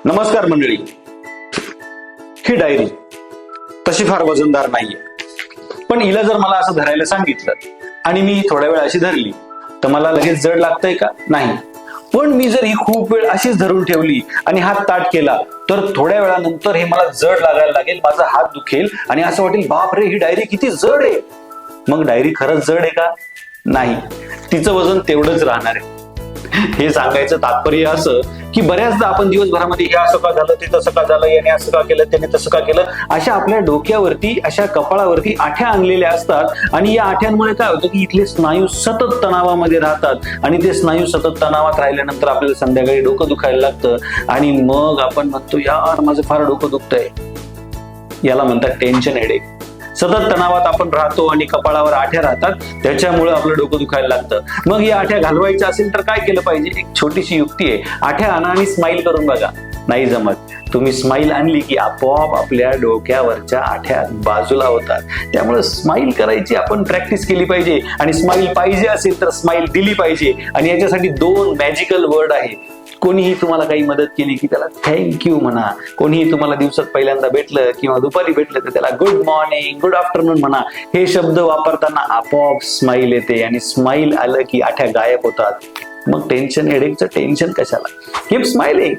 नमस्कार मंडळी. ही डायरी तशी फार वजनदार नाहीये, पण हिला जर मला असं धरायला सांगितलं आणि मी थोड्या वेळ अशी धरली तर मला लगेच जड लागतंय का? नाही. पण मी जर ही खूप वेळ अशीच धरून ठेवली आणि हात ताठ केला तर थोड्या वेळानंतर हे मला जड लागायला लागेल, माझा हात दुखेल आणि असं वाटेल बापरे ही डायरी किती जड आहे. मग डायरी खरंच जड आहे का? नाही, तिचं वजन तेवढंच राहणार आहे. हे सांगायचं तात्पर्य असं की बऱ्याचदा आपण दिवसभरामध्ये हे असं का झालं, ते तसं का झालं, याने असं का केलं, त्याने तसं का केलं, अशा आपल्या डोक्यावरती, अशा कपाळावरती आठ्या आणलेल्या असतात आणि या आठ्यांमुळे काय होतं की इथले स्नायू सतत तणावामध्ये राहतात आणि ते स्नायू सतत तणावात राहिल्यानंतर आपल्याला संध्याकाळी डोकं दुखायला लागतं आणि मग आपण म्हणतो यार माझं फार डोकं दुखतंय. याला म्हणतात टेन्शन हेडेक. सतत तणावात आपण राहतो आणि कपाळावर आठ्या राहतात, त्याच्यामुळे आपलं डोकं दुखायला लागतं. मग या आठ्या घालवायच्या असेल तर काय केलं पाहिजे? एक छोटीशी युक्ती आहे. आठ्या आणा आणि स्माईल करून बघा. नाही जमत, तुम्ही स्माईल आणली की आपोआप आपल्या डोक्यावरच्या आठ्या बाजूला होतात. त्यामुळे स्माईल करायची आपण प्रॅक्टिस केली पाहिजे आणि स्माईल पाहिजे असेल तर स्माईल दिली पाहिजे. आणि याच्यासाठी 2 मॅजिकल वर्ड आहे. कोणीही तुम्हाला काही मदत केली की त्याला थँक्यू म्हणा. कोणीही तुम्हाला दिवसात पहिल्यांदा भेटलं किंवा दुपारी भेटलं तर त्याला गुड मॉर्निंग, गुड आफ्टरनून म्हणा. हे शब्द वापरताना आपोआप स्माईल येते आणि स्माईल आलं की आठ्या गायब होतात. मग टेन्शन हेडेकचं टेन्शन कशाला? Keep smiling.